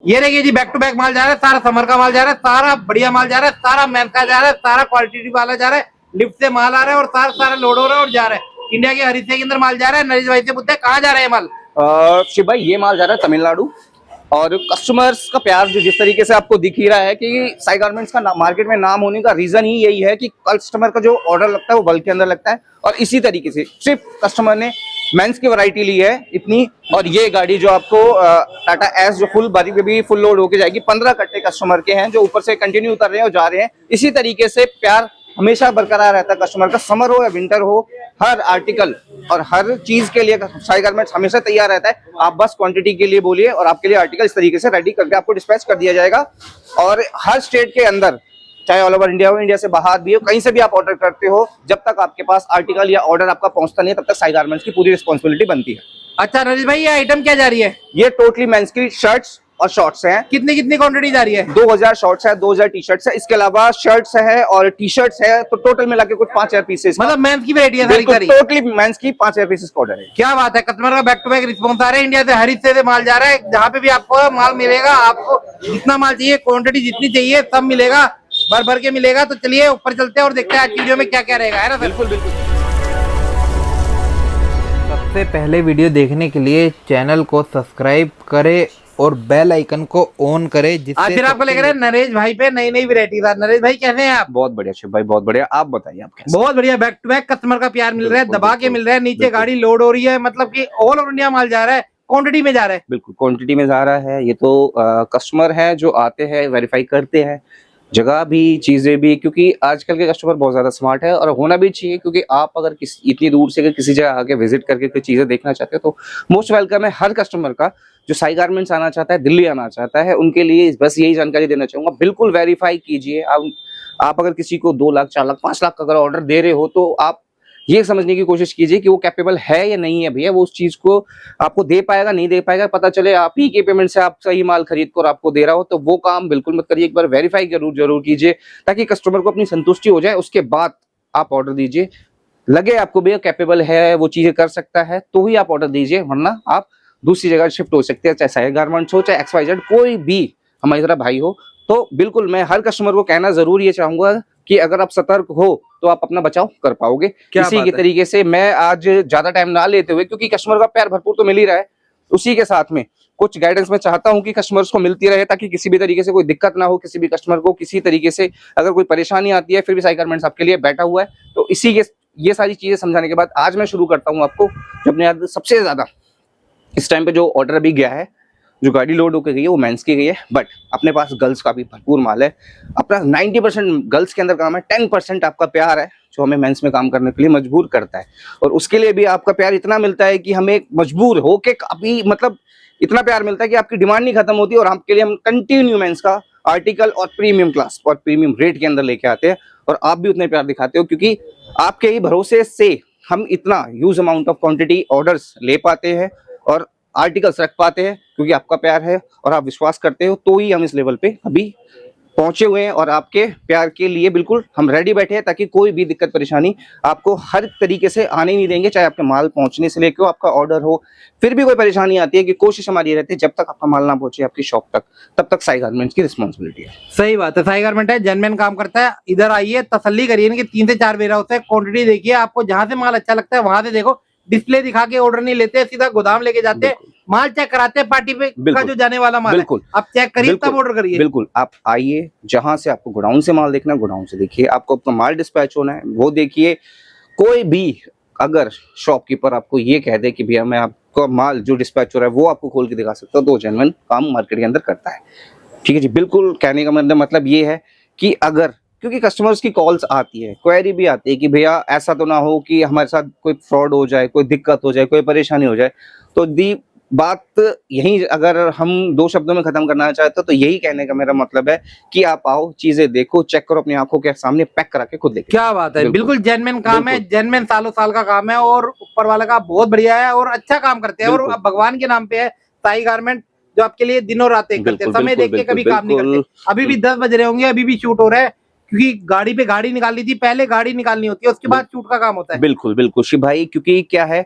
ये देखिए जी, back to back माल जा रहा है, सारा समर का माल जा रहा है, सारा बढ़िया माल जा रहा है, सारा मेहनत का जा रहा है, सारा क्वालिटी वाला जा रहा है, लिफ्ट से माल आ रहा है और सारा सारा लोड हो रहा है और जा रहा है। इंडिया के हर हिस्से के अंदर माल जा रहा है। नरेश भाई से पूछते हैं कहाँ जा रहा है माल। शिव भाई ये माल जा रहा है तमिलनाडु, और कस्टमर्स का प्यार जो जिस तरीके से आपको दिख ही रहा है कि साई गारमेंट्स का मार्केट में नाम होने का रीजन ही यही है कि कस्टमर का जो ऑर्डर लगता है वो बल्क के अंदर लगता है। और इसी तरीके से सिर्फ कस्टमर ने मेंस की वैरायटी ली है इतनी, और ये गाड़ी जो आपको टाटा एस जो फुल बारी पे भी फुल लोड होके जाएगी। 15 कट्टे कस्टमर के हैं जो ऊपर से कंटिन्यू उतर रहे हैं और जा रहे हैं। इसी तरीके से प्यार हमेशा बरकरार रहता है कस्टमर का, समर हो या विंटर हो, हर आर्टिकल और हर चीज के लिए साई गारमेंट्स हमेशा तैयार रहता है। आप बस क्वांटिटी के लिए बोलिए और आपके लिए आर्टिकल इस तरीके से रेडी करके आपको डिस्पैच कर दिया जाएगा। और हर स्टेट के अंदर, चाहे ऑल ओवर इंडिया हो, इंडिया से बाहर भी हो, कहीं से भी आप ऑर्डर करते हो, जब तक आपके पास आर्टिकल या ऑर्डर आपका पहुंचता नहीं है तब तक साई गारमेंट्स की पूरी रिस्पॉन्सिबिलिटी बनती है। अच्छा नरेश भाई, ये आइटम क्या जा रही है? ये टोटली मेंस की शर्ट्स और शॉर्ट्स हैं। कितनी कितनी क्वांटिटी जा रही है? 2000 शॉर्ट्स है, 2000 टी शर्ट्स है, इसके अलावा शर्ट्स है और टी शर्ट्स है, तो टोटल मिला के कुछ 5000 पीसेस, मतलब मेंस की वैरायटी है सारी सारी। टोटली मेंस की 5000 पीसेस का ऑर्डर है। क्या बात है, कस्टमर का बैक टू बैक रिस्पॉन्स आ रहा है। इंडिया से हर हिस्से से माल जा रहा है, जहाँ पे भी आपको माल मिलेगा, आपको जितना माल चाहिए, क्वांटिटी जितनी चाहिए सब मिलेगा, भर भर के मिलेगा। तो चलिए ऊपर चलते हैं और देखते हैं आज की वीडियो में क्या क्या रहेगा, है ना? बिल्कुल बिल्कुल। सबसे पहले वीडियो देखने के लिए चैनल को सब्सक्राइब करें और बेल आइकन को ऑन करें, जिससे आज फिर आपको लेकर आए नरेश भाई पे नई नई वैरायटी। नरेश भाई कैसे हैं आप? बहुत बढ़िया शिव भाई, बहुत बढ़िया। आप बताइए आप कैसे? बहुत बढ़िया, बैक टू बैक कस्टमर का प्यार मिल रहा है, दबा के मिल रहा है, नीचे गाड़ी लोड हो रही है, मतलब कि ऑल ओवर इंडिया माल जा रहा है, क्वांटिटी में जा रहा है। बिल्कुल क्वांटिटी में जा रहा है। ये तो कस्टमर है जो आते हैं, वेरीफाई करते हैं जगह भी, चीजें भी, क्योंकि आजकल के कस्टमर बहुत ज्यादा स्मार्ट है और होना भी चाहिए। क्योंकि आप अगर इतनी दूर से किसी जगह आके विजिट करके कोई चीजें देखना चाहते हो तो मोस्ट वेलकम है हर कस्टमर का जो साई गारमेंट्स आना चाहता है, दिल्ली आना चाहता है, उनके लिए बस यही जानकारी देना चाहूंगा। बिल्कुल वेरीफाई कीजिए। आप अगर किसी को 2 लाख 4 लाख 5 लाख का अगर ऑर्डर दे रहे हो तो आप ये समझने की कोशिश कीजिए कि वो कैपेबल है या नहीं है भैया, वो उस चीज को आपको दे पाएगा नहीं दे पाएगा, पता चले आप ही के पेमेंट से आप सही माल खरीद कर आपको दे रहा हो, तो वो काम बिल्कुल मत करिए। एक बार वेरीफाई जरूर कीजिए ताकि कस्टमर को अपनी संतुष्टि हो जाए, उसके बाद आप ऑर्डर दीजिए। लगे आपको भैया कैपेबल है, वो चीजें कर सकता है, तो ही आप ऑर्डर दीजिए, वरना आप दूसरी जगह शिफ्ट हो सकते हैं, चाहे साई गारमेंट्स हो, चाहे XYZ कोई भी हमारी तरह भाई हो। तो बिल्कुल मैं हर कस्टमर को कहना जरूर ये चाहूंगा कि अगर आप सतर्क हो तो आप अपना बचाव कर पाओगे। इसी के तरीके से मैं आज ज्यादा टाइम ना लेते हुए, क्योंकि कस्टमर का प्यार भरपूर तो मिल ही रहा है, उसी के साथ में कुछ गाइडेंस मैं चाहता हूं कि कस्टमर्स को मिलती रहे, ताकि किसी भी तरीके से कोई दिक्कत ना हो, किसी भी कस्टमर को किसी तरीके से अगर कोई परेशानी आती है, फिर भी साई गारमेंट्स आपके लिए बैठा हुआ है। तो इसी के ये सारी चीजें समझाने के बाद आज मैं शुरू करता हूँ आपको जो अपने याद सबसे ज्यादा इस टाइम पे जो ऑर्डर अभी गया है, जो गाड़ी लोड होकर गई है वो मेंस की गई है, बट अपने पास गर्ल्स का भी भरपूर माल है। अपना 90% गर्ल्स के अंदर काम है, 10% आपका प्यार है जो हमें मेंस में काम करने के लिए मजबूर करता है। और उसके लिए भी आपका प्यार इतना मिलता है कि हमें मजबूर होके अभी मतलब इतना प्यार मिलता है कि आपकी डिमांड नहीं खत्म होती, और आपके लिए हम कंटिन्यू मेंस का आर्टिकल और प्रीमियम क्लास और प्रीमियम रेट के अंदर लेके आते हैं। और आप भी उतने प्यार दिखाते हो, क्योंकि आपके ही भरोसे से हम इतना huge amount of quantity orders ले पाते हैं और आर्टिकल्स रख पाते हैं, क्योंकि आपका प्यार है और आप विश्वास करते हो, तो ही हम इस लेवल पे अभी पहुंचे हुए हैं। और आपके प्यार के लिए बिल्कुल हम रेडी बैठे हैं, ताकि कोई भी दिक्कत परेशानी आपको हर तरीके से आने नहीं देंगे, चाहे आपके माल पहुंचने से लेकर आपका ऑर्डर हो। फिर भी कोई परेशानी आती है कि कोशिश हमारी रहती है जब तक आपका माल ना पहुंचे आपकी शॉप तक, तब तक साई गारमेंट्स की रिस्पॉन्सिबिलिटी है। सही बात है, साई गारमेंट है, जेन्युइन काम करता है। इधर आइए, तसल्ली करिए, इनके 3 से 4 वेयर हाउस है, क्वांटिटी देखिए, आपको जहां से माल अच्छा लगता है वहां से देखो। डिस्प्ले दिखा के ऑर्डर नहीं लेते, सीधा गोदाम लेके जाते हैं, माल चेक कराते हैं, पार्टी पे का जो जाने वाला माल है आप चेक करिए तब ऑर्डर करिए। बिल्कुल आप आइए, जहां से आपको गोडाउन से माल देखना है गोडाउन से देखिए, आपको अपना माल डिस्पैच होना है वो देखिए। कोई भी अगर शॉपकीपर आपको ये कह दे कि भैया मैं आपको माल जो डिस्पैच हो रहा है वो आपको खोल के दिखा सकता हूँ, तो जेन्युइन काम मार्केट के अंदर करता है। ठीक है जी, बिल्कुल कहने का मतलब ये है कि अगर, क्योंकि कस्टमर्स की कॉल्स आती है, क्वेरी भी आती है कि भैया ऐसा तो ना हो कि हमारे साथ कोई फ्रॉड हो जाए, कोई दिक्कत हो जाए, कोई परेशानी हो जाए। तो दी बात यही अगर हम 2 शब्दों में खत्म करना चाहते हो तो यही कहने का मेरा मतलब है कि आप आओ, चीजें देखो, चेक करो, अपनी आंखों के सामने पैक करा के खुद देखो। क्या बात है, बिल्कुल जेन्युइन काम है, जेन्युइन सालों साल का काम है, और ऊपर वाला का बहुत बढ़िया है और अच्छा काम करते हैं। और भगवान के नाम पे है साई गारमेंट, जो आपके लिए दिनों रात करते हैं, समय देख के कभी काम नहीं करते। अभी भी 10 बज रहे होंगे, अभी भी शूट हो रहा है, क्योंकि गाड़ी पे गाड़ी निकालनी थी, पहले गाड़ी निकालनी होती है, उसके बाद शूट का काम होता है। बिल्कुल बिल्कुल शिव भाई, क्योंकि क्या है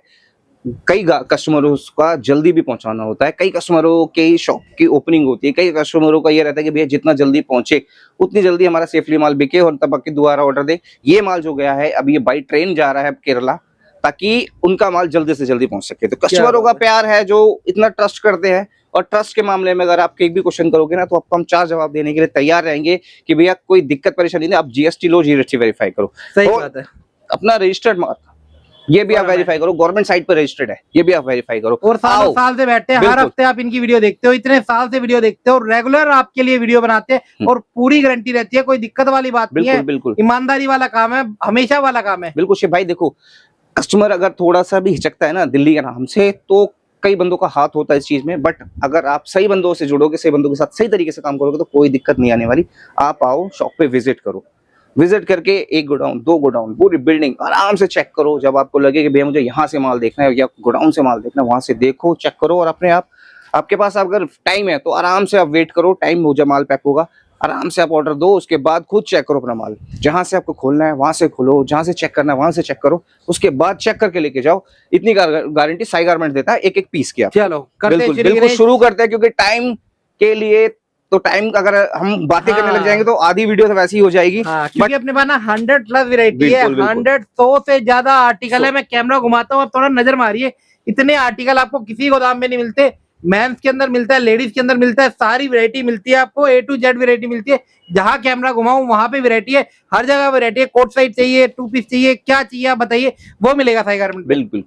कई कस्टमरों का जल्दी भी पहुंचाना होता है, कई कस्टमरों की शॉप की ओपनिंग होती है, कई कस्टमरों का ये रहता है कि भैया जितना जल्दी पहुंचे उतनी जल्दी हमारा सेफली माल बिके और तब बाकी दोबारा ऑर्डर दे। ये माल जो गया है अब ये बाई ट्रेन जा रहा है केरला, ताकि उनका माल जल्दी से जल्दी पहुंच सके। तो कस्टमरों का प्यार है जो इतना ट्रस्ट करते हैं, और ट्रस्ट के मामले में अगर आप एक भी क्वेश्चन करोगे ना तो आपको हम 4 जवाब देने के लिए तैयार रहेंगे कि भैया कोई दिक्कत परेशानी नहीं, आप जीएसटी लो, जीएसटी वेरीफाई करो, सही और बात है। अपना रजिस्टर्ड मार्क ये भी आप वेरीफाई करो, गवर्नमेंट साइट पर रजिस्टर्ड है, ये भी आप वेरीफाई करो। और सालों साल से बैठते हैं, हर बिल्कुल। हफ्ते आप इनकी वीडियो देखते हो, इतने साल से वीडियो देखते हो, रेगुलर आपके लिए वीडियो बनाते हैं और पूरी गारंटी रहती है, कोई दिक्कत वाली बात नहीं है। बिल्कुल ईमानदारी वाला काम है, हमेशा वाला काम है। बिल्कुल शिव भाई, देखो कस्टमर अगर थोड़ा सा भी हिचकता है ना दिल्ली के नाम से, तो कई बंदों का हाथ होता है इस चीज में, बट अगर आप सही बंदों से जुड़ोगे, सही बंदों के साथ सही तरीके से काम करोगे तो कोई दिक्कत नहीं आने वाली। आप आओ शॉप पे विजिट करो, विजिट करके 1 गोडाउन 2 गोडाउन पूरी बिल्डिंग आराम से चेक करो। जब आपको लगे कि भैया मुझे यहाँ से माल देखना है या गोडाउन से माल देखना है, वहां से देखो, चेक करो, और अपने आप आपके पास अगर टाइम है तो आराम से आप वेट करो, टाइम हो जब माल पैक होगा आराम से आप ऑर्डर दो, उसके बाद खुद चेक करो अपना माल। जहां से आपको खोलना है वहां से खोलो, जहां से चेक करना है वहां से चेक करो, उसके बाद चेक करके लेके जाओ। इतनी गारंटी साई गारमेंट देता है एक पीस की। आप चलो करते हैं बिल्कुल बिल्कुल शुरू करते हैं, क्योंकि टाइम के लिए तो टाइम अगर हम बातें करने लग जाएंगे तो आधी वीडियो तो वैसी ही हो जाएगी। हाँ, क्योंकि अपने पास ना 100+ वैरायटी है, 100 से ज्यादा आर्टिकल है। मैं कैमरा घुमाता हूँ, आप थोड़ा नजर मारिए, इतने आर्टिकल आपको किसी गोदाम में नहीं मिलते। मेंस के अंदर मिलता है, लेडीज के अंदर मिलता है, सारी वैरायटी मिलती है आपको, A to Z वैरायटी मिलती है। जहां कैमरा घुमाऊं वहां पे वैरायटी है, हर जगह वैरायटी है। कोट साइड चाहिए, 2 पीस चाहिए, क्या चाहिए आप बताइए, वो मिलेगा साई गारमेंट। बिल्कुल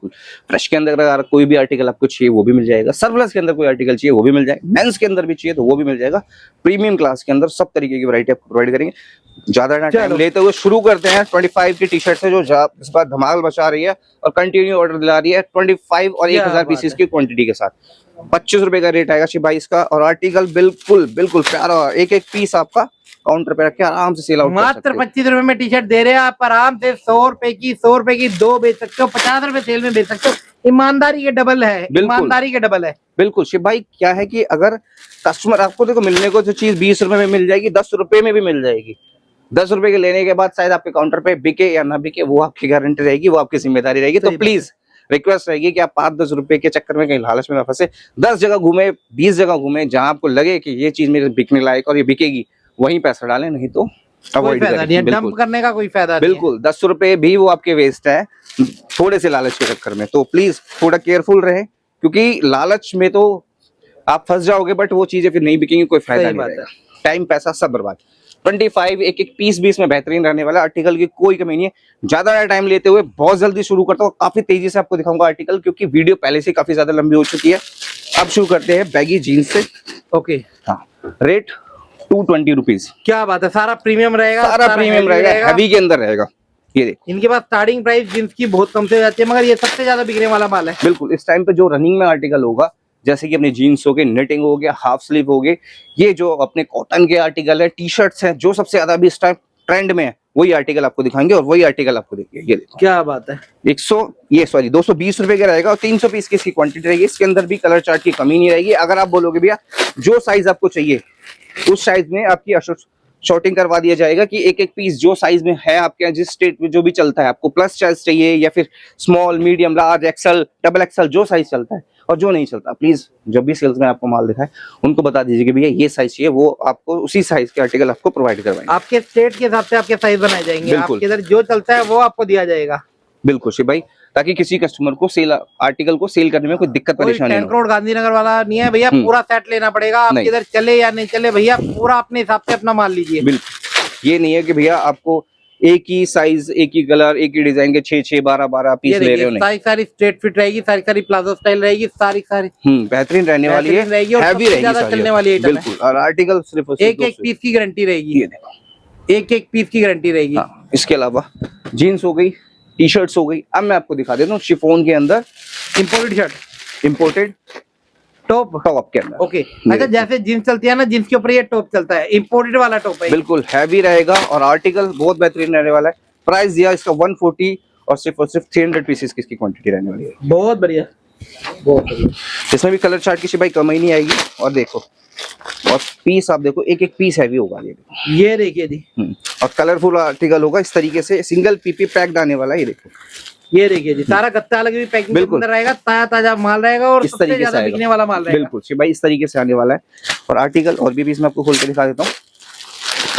फ्रेश के अंदर अगर कोई भी आर्टिकल आपको चाहिए वो भी मिल जाएगा, सर्वलेस के अंदर कोई आर्टिकल चाहिए वो भी मिल जाएगा, मेंस के अंदर भी चाहिए तो वो भी मिल जाएगा। प्रीमियम क्लास के अंदर सब तरीके की वैरायटी आपको प्रोवाइड करेंगे। ज्यादा ना टाइम लेते हुए शुरू करते हैं 25 की टी शर्ट से, जो इस बार धमाल मचा रही है और कंटिन्यू ऑर्डर दिला रही है 25 और 1000 पीसेस की क्वांटिटी के साथ। 25 रुपए का रेट आएगा शिव भाई इसका, और आर्टिकल बिल्कुल प्यारा, एक पीस आपका काउंटर पे रख के आराम से सेल आउट कर सकते मात्र हो। 25 रुपए में टी शर्ट दे रहे हैं आप, आराम से 100 रुपए की 2 बेच सकते हो, 50 रुपए सेल में बेच सकते हो। ईमानदारी के डबल है, ईमानदारी के डबल है। बिल्कुल शिव भाई, क्या है कि अगर कस्टमर आपको देखो मिलने को जो चीज 20 रुपए में मिल जाएगी, 10 रुपए में भी मिल जाएगी। 10 रुपए के लेने के बाद शायद आपके काउंटर पे बिके या ना बिके वो आपकी गारंटी रहेगी, वो आपकी जिम्मेदारी रहेगी। तो प्लीज रिक्वेस्ट रहेगी कि आप 5-10 रुपए के चक्कर में कहीं लालच में ना फंसे। 10 जगह घूमे, 20 जगह घूमे, जहां आपको लगे कि ये चीज मेरे बिकने लायक और ये बिकेगी, वहीं पैसा डालें, नहीं तो अवॉइड करें। डंप करने का कोई फायदा नहीं है। बिल्कुल 10 रुपए भी वो आपके वेस्ट है थोड़े से लालच के चक्कर में। तो प्लीज थोड़ा केयरफुल रहे, क्योंकि लालच में तो आप फंस जाओगे, बट वो चीजें फिर नहीं बिकेंगी, कोई फायदा नहीं रहेगा, टाइम पैसा सब बर्बाद। 25 एक पीस भी इसमें बेहतरीन रहने वाला, आर्टिकल की कोई कमी नहीं है। ज्यादा टाइम लेते हुए बहुत जल्दी शुरू करता हूँ, काफी तेजी से आपको दिखाऊंगा आर्टिकल, क्योंकि वीडियो पहले से काफी ज्यादा लंबी हो चुकी है। अब शुरू करते हैं बैगी जीन्स से। ओके, हाँ, रेट 220 रुपीज। क्या बात है, सारा प्रीमियम रहेगा, सारा प्रीमियम रहेगा, हैवी के अंदर रहेगा। ये देखो, इनके पास स्टार्टिंग प्राइस जींस की बहुत कम से जाती है, मगर ये सबसे ज्यादा बिकने वाला माल है। बिल्कुल इस टाइम पे जो रनिंग में आर्टिकल होगा, जैसे कि अपने जीन्स हो गए, नेटिंग हो गया, हाफ स्लीव हो गए, ये जो अपने कॉटन के आर्टिकल है, टी शर्ट्स हैं, जो सबसे ज्यादा अभी इस टाइम ट्रेंड में है, वही आर्टिकल आपको दिखाएंगे और वही आर्टिकल आपको देखिए। ये देखो, क्या बात है, 220 रुपए का रहेगा और 300 पीस की इसकी क्वांटिटी रहेगी। इसके अंदर भी कलर चार्ट की कमी नहीं रहेगी। अगर आप बोलोगे भैया जो साइज आपको चाहिए उस साइज में आपकी शॉर्टिंग करवा दिया जाएगा, कि एक पीस जो साइज में है आपके यहाँ, जिस स्टेट में जो भी चलता है, आपको प्लस साइज चाहिए या फिर small, medium, large, XL, double XL, जो साइज चलता है और जो नहीं चलता, प्लीज जब भी सेल्स में आपको माल दिखाए उनको बता दीजिए कि भैया ये साइज चाहिए, वो आपको उसी साइज के आर्टिकल आपको प्रोवाइड करवाएंगे। आपके स्टेट के हिसाब से आपके साइज बनाए जाएंगे, आपके इधर जो चलता है वो आपको दिया जाएगा। बिल्कुल शिव भाई, ताकि किसी कस्टमर को आर्टिकल को सेल करने में कोई दिक्कत परेशानी नहीं हो। करोड़ गांधीनगर वाला नहीं है भैया, पूरा सेट लेना पड़ेगा। आपके इधर चले या नहीं चले भैया, पूरा अपने हिसाब से अपना माल लीजिए। बिल्कुल, ये नहीं है कि भैया आपको एक ही साइज, एक ही कलर, एक ही डिजाइन के 6 12 पीस ले रहे हो। नहीं, सारी स्ट्रेट फिट रहेगी, सारी प्लाजो स्टाइल रहेगी, सारी बेहतरीन रहने वाली है, हैवी रहेगी, चलने वाली है। बिल्कुल, और आर्टिकल सिर्फ एक पीस की गारंटी रहेगी, एक पीस की गारंटी रहेगी। इसके अलावा जीन्स हो गई, टी शर्ट्स हो गई। अब मैं आपको दिखा देता हूँ शिफॉन के अंदर इम्पोर्टेड शर्ट, इम्पोर्टेड टॉप के अंदर। ओके, अच्छा जैसे जींस चलती है ना, जींस के ऊपर ये टॉप चलता है, इम्पोर्टेड वाला टॉप है। बिल्कुल हैवी रहेगा और आर्टिकल बहुत बेहतरीन रहने वाला है। प्राइस दिया इसका 140 और सिर्फ 300 पीसेस की इसकी क्वांटिटी रहने वाली है। बहुत बढ़िया, बहुत बढ़िया। इसमें भी कलर चार्ट की भाई कमी नहीं आएगी। और देखो और पीस आप देखो, एक एक पीस हैवी होगा ये देखिए जी। और कलरफुल आर्टिकल होगा इस तरीके से, सिंगल पीपी पैक्ड आने वाला है। ये देखो, ये देखिए जी, सारा गत्ता अलग भी पैकिंग के बिल्कुल। अंदर रहेगा, ताजा ताजा माल रहेगा और इस सबसे तरीके से ज्यादा आएगा। बिकने वाला माल रहेगा। बिल्कुल भाई, इस तरीके से आने वाला है। और आर्टिकल और भी पीस मैं आपको खोल के दिखा देता हूँ।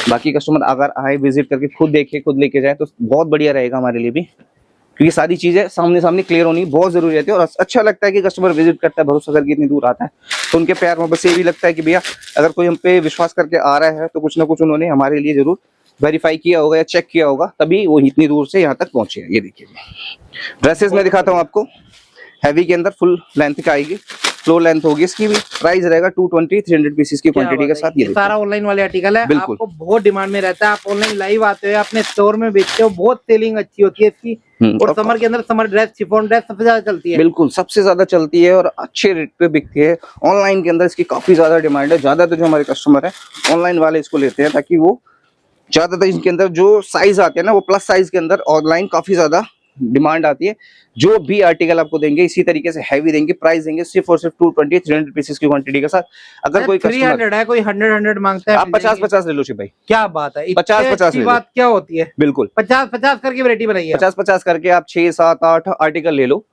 बाकी कस्टमर अगर आए, विजिट करके खुद देखे, खुद लेके जाए तो बहुत बढ़िया रहेगा हमारे लिए भी, क्योंकि सारी चीजें सामने सामने क्लियर होनी बहुत जरूरी रहती है। और अच्छा लगता है कि कस्टमर विजिट करता है, भरोसा करके इतनी दूर आता है तो उनके प्यार में बस ये भी लगता है कि भैया अगर कोई हम पे विश्वास करके आ रहा है तो कुछ ना कुछ उन्होंने हमारे लिए जरूर वेरीफाई किया होगा या चेक किया होगा, तभी वो इतनी दूर से यहाँ तक पहुंचे हैं। ये देखिए ड्रेसेस में दिखाता हूँ आपको, हैवी के अंदर फुल लेंथ का आएगी, फ्लोर लेंथ होगी इसकी भी। प्राइस रहेगा 220, 300 पीसेस की क्वांटिटी के साथ। ये सारा ऑनलाइन वाले आर्टिकल है, बिल्कुल। आपको बहुत डिमांड में रहता है। आप ऑनलाइन लाइव आते हो, अपने स्टोर में बेचते हो, बहुत सेलिंग अच्छी होती है इसकी। और समर के अंदर समर ड्रेस, शिफॉन ड्रेस सबसे ज्यादा चलती है। बिल्कुल, सबसे ज्यादा चलती है और अच्छे रेट पे बिकती है। ऑनलाइन के अंदर इसकी काफी ज्यादा डिमांड है। ज्यादातर जो हमारे कस्टमर है ऑनलाइन वाले इसको लेते हैं, ताकि वो ज्यादातर इसके अंदर जो साइज आते हैं ना, वो प्लस साइज के अंदर ऑनलाइन काफी ज्यादा डिमांड आती है। जो भी आर्टिकल आपको देंगे इसी तरीके से हैवी देंगे। प्राइस देंगे सिर्फ और सिर्फ 220, 300 पीसेस की क्वांटिटी के साथ। अगर कोई 300 है, कोई 100 मांगता है, आप 50-50 ले लो भाई। क्या बात है, 50-50 की बात क्या होती है। बिल्कुल 50-50 करके वैरायटी बनाई है। 50-50 करके आप 6, 7, 8 आर्टिकल ले लो,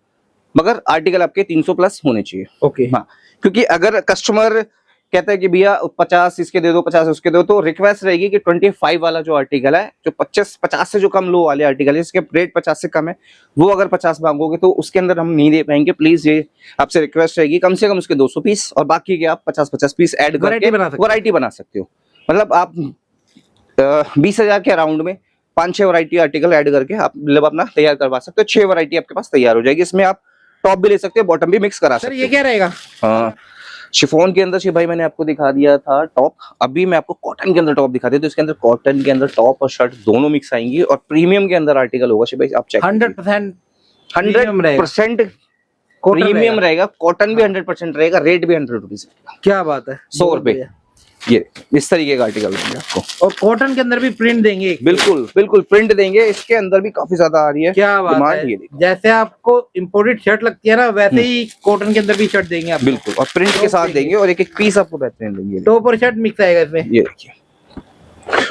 मगर आर्टिकल आपके 300 प्लस होने चाहिए। ओके हाँ, क्योंकि अगर कस्टमर कहता है कि भैया 50 इसके दे दो, 50 उसके दे दो, तो रिक्वेस्ट रहेगी कि 25 वाला जो आर्टिकल है, जो 50 से जो कम लो वाले आर्टिकल है, इसके रेट 50 से कम है, वो अगर 50 मांगोगे तो उसके अंदर हम नहीं दे पाएंगे। प्लीज ये आपसे रिक्वेस्ट रहेगी, कम से कम उसके 200 पीस और बाकी के आप 50-50 पीस ऐड करके वैरायटी बना सकते हो। मतलब आप 20,000 के अराउंड में 5-6 वैरायटी आर्टिकल ऐड करके आप मतलब अपना तैयार करवा सकते हो। 6 वैरायटी आपके पास तैयार हो जाएगी। इसमें आप टॉप भी ले सकते हो, बॉटम भी मिक्स करा सकते हो। ये क्या रहेगा? हाँ, शिफॉन के अंदर भाई मैंने आपको दिखा दिया था टॉप, अभी मैं आपको कॉटन के अंदर टॉप दिखा दिया। तो इसके अंदर कॉटन के अंदर टॉप और शर्ट दोनों मिक्स आएंगी और प्रीमियम के अंदर आर्टिकल होगा। भाई आप चेक 100% प्रीमियम रहेगा। कॉटन भी 100% रहेगा, रेट भी 100 रुपीज। क्या बात है, 100 रुपए। ये इस तरीके का आर्टिकल देंगे आपको, और कॉटन के अंदर भी प्रिंट देंगे। बिल्कुल बिल्कुल प्रिंट देंगे। इसके अंदर भी काफी ज्यादा आ रही है। क्या बात है, जैसे आपको इम्पोर्टेड शर्ट लगती है ना, वैसे ही कॉटन के अंदर भी शर्ट देंगे आपको। बिल्कुल, और प्रिंट के साथ देंगे और एक एक पीस आपको बेहतरीन देंगे। टॉप और शर्ट मिक्स आएगा इसमें। ये देखिए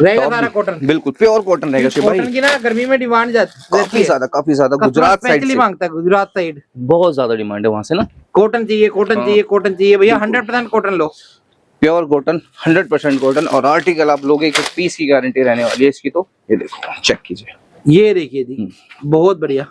रहेगा सारा कॉटन, बिल्कुल प्योर कॉटन रहेगा। कॉटन की ना गर्मी में डिमांड काफी ज्यादा गुजरात साइड से मांगता है, गुजरात साइड बहुत ज्यादा डिमांड है वहां से ना। कॉटन चाहिए, कॉटन चाहिए, कॉटन चाहिए भैया। 100% कॉटन लो, प्योर कॉटन, 100% कॉटन। और आर्टिकल आप लोगे एक पीस की गारंटी रहने वाली है इसकी। तो ये देखो, चेक कीजिए, ये देखिए जी, बहुत बढ़िया।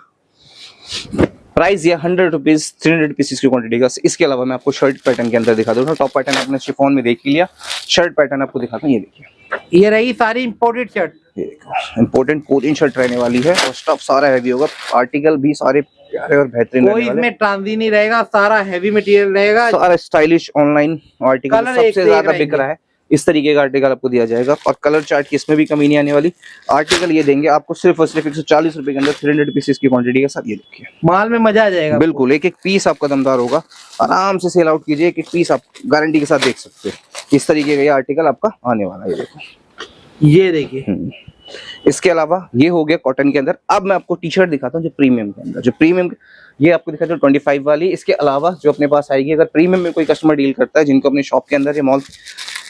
प्राइस ये 100 रुपीज, 300 पीसेस की क्वांटिटी का। इसके अलावा मैं आपको शर्ट पैटर्न के अंदर दिखा दूंगा। टॉप पैटर्न आपने शिफॉन में देख लिया, शर्ट पैटर्न आपको दिखाता हूँ। ये देखिए, ये रही सारी इंपोर्टेड शर्ट। ये देखो, इंपोर्टेंट कोरियन शर्ट रहने वाली है और स्टफ सारा हैवी होगा। आर्टिकल भी सारे प्यारे और बेहतरीन कोई इसमें ट्रांजी नहीं रहेगा, सारा हैवी मटेरियल रहेगा, सारा स्टाइलिश ऑनलाइन आर्टिकल सबसे ज्यादा बिक रहा है। इस तरीके का आर्टिकल आपको दिया जाएगा और कलर चार्ट की इसमें भी कमी नहीं आने वाली। आर्टिकल ये देंगे आपको सिर्फ और सिर्फ 140 रुपए के अंदर 300 पीसेस की क्वांटिटी के साथ। ये देखिए, माल में मजा आ जाएगा। बिल्कुल, एक एक पीस आपका दमदार होगा। आराम से सेल आउट कीजिए, एक एक पीस आप गारंटी के साथ देख सकते हो। इस तरीके का ये आर्टिकल आपका आने वाला है। ये देखो, ये देखिए। इसके अलावा ये हो गया कॉटन के अंदर। अब मैं आपको टी शर्ट दिखाता हूँ जो प्रीमियम के अंदर, जो प्रीमियम ये आपको दिखाता हूँ 25 वाली। इसके अलावा जो अपने पास आएगी, अगर प्रीमियम में कोई कस्टमर डील करता है, जिनको अपने शॉप के अंदर या मॉल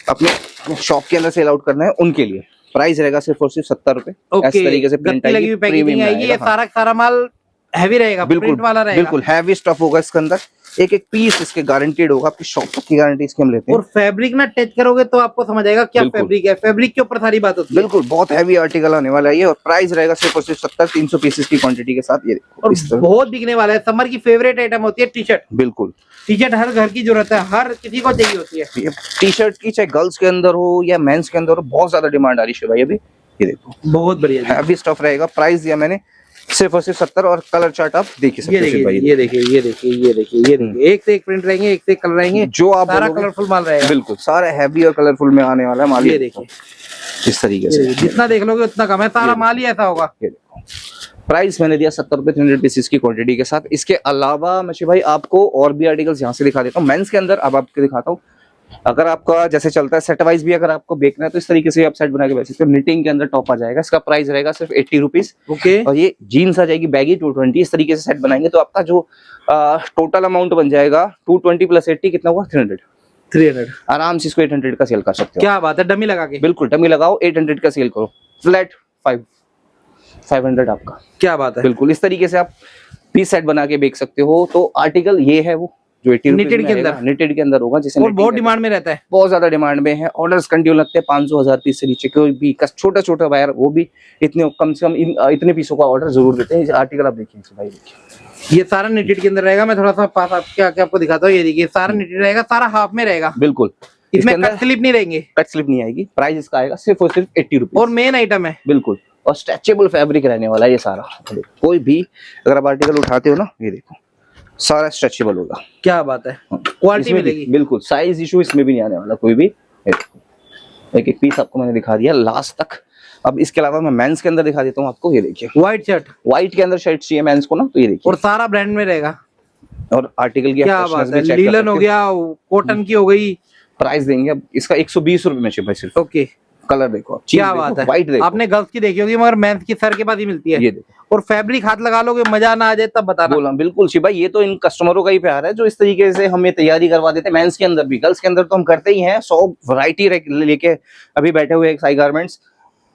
अपने शॉप के अंदर सेल आउट करना है, उनके लिए प्राइस रहेगा सिर्फ और सिर्फ 70 रुपए। इस तरीके से प्रिंट आएगी, पैकेजिंग आएगी। ये सारा माल हैवी रहेगा, प्रिंट वाला रहेगा। बिल्कुल हैवी स्टफ होगा इसके अंदर। एक एक पीस इसके गारंटीड होगा, आपकी शॉप तक की गारंटी इसकी हम लेते हैं। और फैब्रिक ना टच करोगे तो आपको समझ आएगा क्या फैब्रिक है। फैब्रिक के ऊपर सारी बात होती है। बिल्कुल, बहुत हैवी आर्टिकल आने वाला है ये और प्राइस रहेगा सिर्फ और सिर्फ 70, 300 पीसेस की क्वांटिटी के साथ। ये और बहुत बिकने वाला है। समर की फेवरेट आइटम होती है टी शर्ट। बिल्कुल, टी शर्ट हर घर की जरूरत है, हर किसी को चाहिए होती है। टी शर्ट की चाहे गर्ल्स के अंदर हो या मेंस के अंदर हो, बहुत ज्यादा डिमांड आ रही है भाई अभी। ये देखो, बहुत बढ़िया हैवी स्टफ रहेगा। प्राइस दिया मैंने सिर्फ और सिर्फ 70 और कलर चार्ट आप देख सकते हैं। ये देखिए, ये देखिए, एक से एक प्रिंट रहेंगे, एक से एक कलर रहेंगे, जो आप सारा कलरफुल माल रहेगा। बिल्कुल, सारा हैवी और कलरफुल में आने वाला है माल। ये देखिए, इस तरीके से जितना देख लोगे उतना कम है, सारा माल ही ऐसा होगा। ये देखो, प्राइस मैंने दिया 70 रुपए 300 पीसेस की क्वांटिटी के साथ। इसके अलावा मशी भाई आपको और भी आर्टिकल्स यहाँ से दिखा देता हूँ। मेंस के अंदर अब आपको दिखाता हूँ। अगर आपका जैसे चलता है सेट वाइज भी अगर आपको बेचना है तो इस तरीके से आप सेट बना के बेच सकते हो। निटिंग के अंदर टॉप आ जाएगा, इसका प्राइस रहेगा सिर्फ 80 रुपीज। ओके, और ये जीन्स आ जाएगी बैगी 220। इस तरीके से सेट बनाएंगे तो आपका जो टोटल अमाउंट बन जाएगा 220 + 80 कितना हुआ 300। 300 आराम से इसको 800 का सेल कर सकते हो। क्या बात है, डमी लगा के। बिल्कुल डमी लगाओ, 800 का सेल करो, फ्लैट 500 आपका। क्या बात है, बिल्कुल इस तरीके से आप पीस सेट बना के बेच सकते हो। तो आर्टिकल ये है वो जो 80 रुपीज Knitted में के आएगा, अंदर। knitted के अंदर होगा, जिसे और knitting बहुत कहते हैं। डिमांड में रहता है। बहुत ज्यादा डिमांड में है, ऑर्डर्स कंटिन्यू लगते हैं 500-1000 पीस से नीचे कोई भी छोटा छोटा बायर वो भी इतने कम से कम इतने पीसों का ऑर्डर जरूर देते हैं। आर्टिकल आप देखिए भाई, देखिए ये सारा निटेड के अंदर रहेगा। मैं थोड़ा सा पास आपको दिखाता हूँ। ये देखिए सारा निटेड रहेगा, सारा हाफ में रहेगा। बिल्कुल इसमें कट स्लिप नहीं रहेंगे, कट स्लिप नहीं आएगी। प्राइस इसका आएगा सिर्फ और सिर्फ 80 रुपीज। और मेन आइटम है। बिल्कुल, और स्ट्रेचेबल फैब्रिक रहने वाला है ये सारा। कोई भी अगर आप आर्टिकल उठाते हो ना, ये देखो सारा स्ट्रेचेबल होगा। क्या बात है, क्वालिटी इसमें भी मिलेगी। बिल्कुल साइज इशू इसमें भी नहीं आने वाला कोई भी। एक एक पीस आपको मैंने दिखा दिया लास्ट तक। अब इसके अलावा मैं मेंस के अंदर दिखा देता हूँ आपको। ये देखिए व्हाइट शर्ट, व्हाइट के अंदर शर्ट चाहिए मेंस को ना, तो ये देखिए। और सारा ब्रांड में रहेगा। और आर्टिकल की क्या बात है, लीलन हो गया, कॉटन की हो गई। प्राइस देंगे अब इसका 120 रुपए में भाई सिर्फ। ओके, कलर देखो, क्या बात है। व्हाइट देखो, आपने गर्ल्स की देखी होगी मगर मेंस की सर के पास ही मिलती है। ये देखो। और फैब्रिक हाथ लगा लोगे, मजा ना आ जाए तब बताना। बोला बिल्कुल शिव भाई, ये तो इन कस्टमरों का ही प्यार है जो इस तरीके से हमें तैयारी करवा देते हैं। मेंस के अंदर भी, गर्ल्स के अंदर तो हम करते ही हैं। 100 वैरायटी लेके अभी बैठे हुए साई गारमेंट्स।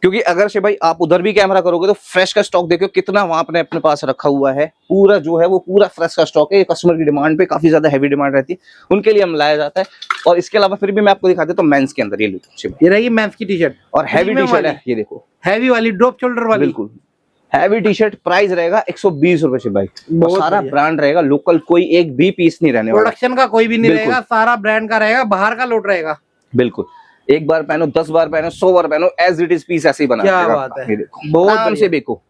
क्योंकि अगर शिव भाई आप उधर भी कैमरा करोगे तो फ्रेश का स्टॉक देखो कितना वहां अपने अपने पास रखा हुआ है। पूरा जो है वो पूरा फ्रेश का स्टॉक है। कस्टमर की डिमांड पे काफी ज्यादा हैवी डिमांड रहती है, उनके लिए हम लाया जाता है। और इसके अलावा फिर भी मैं आपको दिखा देता हूँ मेंस के अंदर। ये लो शिव भाई, ये रही मेंस की टी शर्ट, और हैवी टी शर्ट है। ये देखो हैवी वाली ड्रॉप शोल्डर वाली। बिल्कुल हैवी टी शर्ट। प्राइस रहेगा 120 रुपए से भाई। और बहुत सारा बढ़िया। ब्रांड रहेगा लोकल, कोई एक भी पीस नहीं रहने वाला। प्रोडक्शन का कोई भी नहीं बिल्कुल। रहेगा, सारा ब्रांड का रहेगा, बाहर का लोट रहेगा। बिल्कुल, एक बार पहनो, 10 बार पहनो, 100 बार पहनो, एज इट इज पीस ऐसे ही बना क्या देगा बात आपका। है। ये देखो बहुत आराम बढ़िया। से बेचो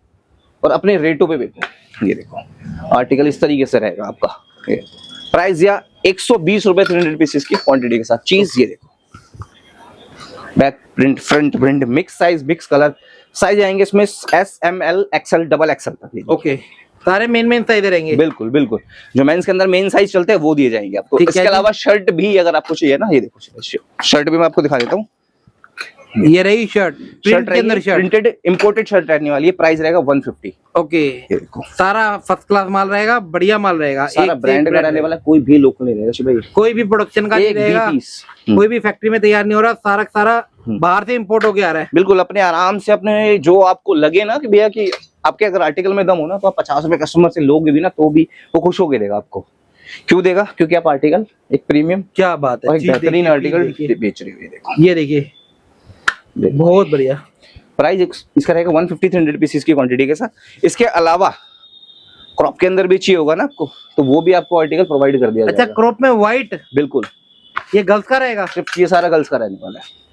और अपने रेटों पे बेचो। ये देखो आर्टिकल इस तरीके से रहेगा आपका। प्राइस या 120 रुपए 300 पीसेस की क्वांटिटी के साथ चीज। ये देखो back print, front print, mix size, mix colour. Size आएंगे इसमें S, M, L, XL, XXL तक। ओके, सारे मेन साइज रहेंगे। बिल्कुल बिल्कुल, जो मेंस के अंदर मेन साइज चलते हैं वो दिए जाएंगे आपको। ठीक है इसके जी। अलावा शर्ट भी अगर आपको चाहिए ना, ये देखो शर्ट भी मैं आपको दिखा देता हूँ। ये रही शर्ट, प्रिंट के अंदर शर्ट, प्रिंटेड इंपोर्टेड शर्ट रहने वाली है। प्राइस रहेगा 150। ओके, ये देखो सारा फर्स्ट क्लास माल रहेगा, बढ़िया माल रहेगा। सारा एक ब्रांड का रहने वाला, कोई भी लोकल नहीं रहेगा शिव भाई। कोई भी प्रोडक्शन का नहीं एक भी रहेगा, पीस कोई भी फैक्ट्री में तैयार नहीं हो रहा, सारा सारा बाहर से इंपोर्ट होके आ रहा है। बिल्कुल अपने आराम से अपने जो आपको लगे ना कि भैया कि आपके अगर आर्टिकल में दम हो ना, तो आप 50 रुपए कस्टमर से लोगे भी ना तो भी वो खुश होके देगा आपको। क्यों देगा? क्योंकि आप आर्टिकल एक प्रीमियम क्या बात है, और एक चीज बेहतरीन देखिए, आर्टिकल चीज देखिए। बेच रहे हो। ये देखो, ये देखिए बहुत बढ़िया। प्राइस इसका रहेगा 150 300 पीसेस की क्वांटिटी के साथ। इसके अलावा क्रॉप के अंदर भी चाहिए होगा ना आपको, तो वो भी आपको आर्टिकल प्रोवाइड कर दिया अच्छा, जाएगा। क्रॉप में व्हाइट, बिल्कुल, ये गर्ल्स का रहेगा। सिर्फ ये सारा गर्ल्स का रहने वाला है।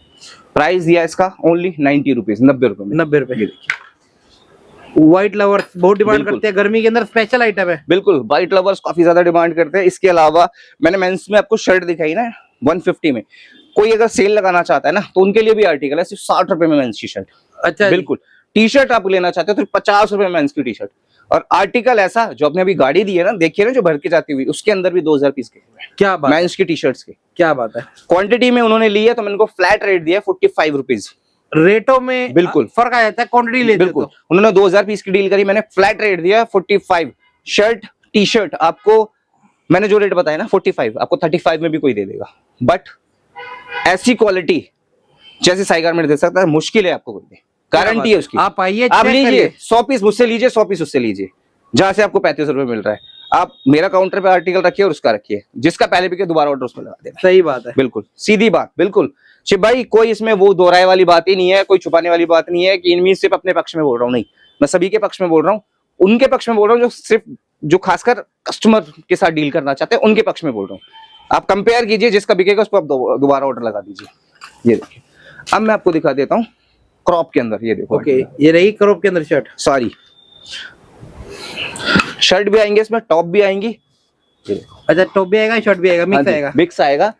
प्राइस दिया इसका ओनली 90 रुपीज, 90 रुपए में। 90 रुपए। ये देखिए व्हाइट लवर्स बहुत डिमांड बिल्कुल। करते हैं, गर्मी के अंदर स्पेशल आइटम है। बिल्कुल, व्हाइट लवर्स काफी ज्यादा डिमांड करते हैं। इसके अलावा मैंने मेंस में आपको शर्ट दिखाई ना 150 में। कोई अगर सेल लगाना चाहता है ना तो उनके लिए भी आर्टिकल है सिर्फ 60 रुपए में मेंस की शर्ट। अच्छा, बिल्कुल, टी शर्ट आप लेना चाहते हो तो 50 रुपए में मेंस की टी शर्ट। और आर्टिकल ऐसा जो आपने अभी गाड़ी दी है ना, देखिए ना जो भर के जाती हुई, उसके अंदर भी 2000 पीस के क्या बात, मेंस की टी शर्ट्स के। क्या बात है। क्वांटिटी में उन्होंने ली है तो मैंने इनको फ्लैट रेट दिया है 45 रुपीज। रेटों में बिल्कुल फर्क आ जाता है, क्वांटिटी लेते बिल्कुल, तो। उन्होंने 2000 पीस की डील करी, मैंने फ्लैट रेट दिया 45। शर्ट टी शर्ट आपको मैंने जो रेट बताया ना 45, आपको 35 में भी कोई दे देगा। बट ऐसी क्वालिटी जैसे साई गारमेंट दे सकता है मुश्किल है आपको कोई दे। गारंटी है उसकी। आप आइए, आप check लीजिए, करिए। 100 पीस मुझसे लीजिए, 100 पीस उससे लीजिए, जहां से आपको 35 रुपए मिल रहा है। आप मेरा काउंटर पे आर्टिकल रखिए और उसका रखिए, जिसका पहले बिके दोबारा ऑर्डर उसमें लगा देना। सही बात है। बिल्कुल सीधी बात। बिल्कुल शिव भाई, कोई इसमें वो दोहराए वाली बात ही नहीं है, कोई छुपाने वाली बात नहीं है कि इनमें सिर्फ अपने पक्ष में बोल रहा हूँ। नहीं, मैं सभी के पक्ष में बोल रहा हूँ, उनके पक्ष में बोल रहा हूँ जो सिर्फ जो खासकर कस्टमर के साथ डील करना चाहते हैं, उनके पक्ष में बोल रहा हूँ। आप कंपेयर कीजिए, जिसका बिकेगा उस पर आप दोबारा ऑर्डर लगा दीजिए। ये देखिए, अब मैं आपको दिखा देता हूँ क्रॉप के अंदर। ये देखो, ओके, ये रही क्रॉप के अंदर शर्ट। सारी शर्ट भी आएंगे इसमें, टॉप भी आएंगी। ये देखो, अच्छा, टॉप भी आएगा, शर्ट भी आएगा, मिक्स आएगा। मिक्स आएगा,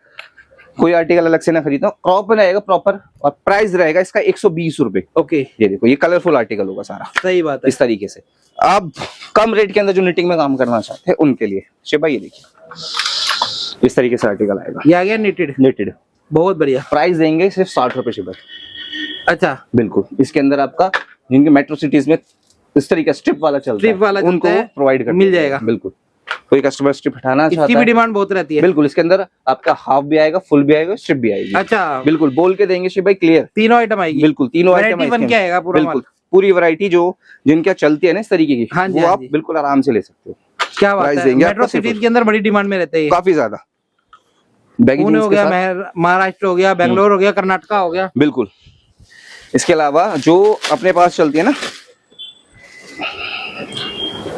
कोई आर्टिकल अलग से ना खरीदना। क्रॉप में आएगा प्रॉपर, और प्राइस रहेगा इसका 120 रुपए। ओके, ये देखो, ये कलरफुल आर्टिकल होगा सारा सही बात है। इस तरीके से। आप कम रेट के अंदर जो निटिंग में काम करना चाहते हैं उनके लिए शिव भाई, ये देखिए इस तरीके से आर्टिकल आएगा। ये आ गया निटेड, निटेड, बहुत बढ़िया। प्राइस देंगे सिर्फ 60 रुपए शिव भाई। अच्छा, बिल्कुल, इसके अंदर आपका जिनके मेट्रो सिटीज में इस तरीके स्ट्रिप वाला चलता स्ट्रिप वाला है उनको चलता है, प्रोवाइड कर मिल जाएगा। बिल्कुल, कोई कस्टमर स्ट्रिप हटाना इसकी चाहता भी है, डिमांड बहुत रहती है। बिल्कुल इसके अंदर आपका हाफ भी आएगा, फुल भी आएगा, स्ट्रिप भी आएगी। अच्छा, बिल्कुल बोल के देंगे शिव भाई, क्लियर, तीनों आइटम आएगी। बिल्कुल तीनों आइटम वैरायटी बन के आएगा पूरा बिल्कुल माल। पूरी वैरायटी जो जिनके चलती है ना इस तरीके की, हाँ जी, वो हाँ आप जी। बिल्कुल आराम से ले सकते हो। क्या बात प्राइस है, देंगे मेट्रो आपको सिटीज के अंदर बड़ी डिमांड में रहते हैं ये। काफी ज्यादा बैगी पुणे जींस हो के गया, साथ, महाराष्ट्र हो गया, बेंगलोर हो गया, कर्नाटका हो गया। बिल्कुल। इसके अलावा जो अपने पास चलती है ना,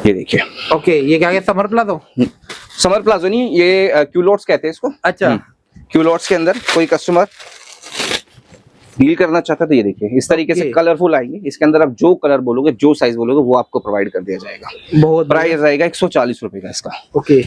ये देखिए, ओके, ये क्या है, समर प्लाजो? समर प्लाजो नहीं, ये क्यूलोट्स कहते हैं इसको। अच्छा, क्यूलोट्स के अंदर कोई कस्टमर डील करना चाहता है तो ये देखिए इस तरीके से Okay. कलरफुल आएंगे। इसके अंदर आप जो कलर बोलोगे, जो साइज बोलोगे, वो आपको प्रोवाइड कर दिया जाएगा। बहुत प्राइस रहेगा 140 रुपए का इसका। ओके।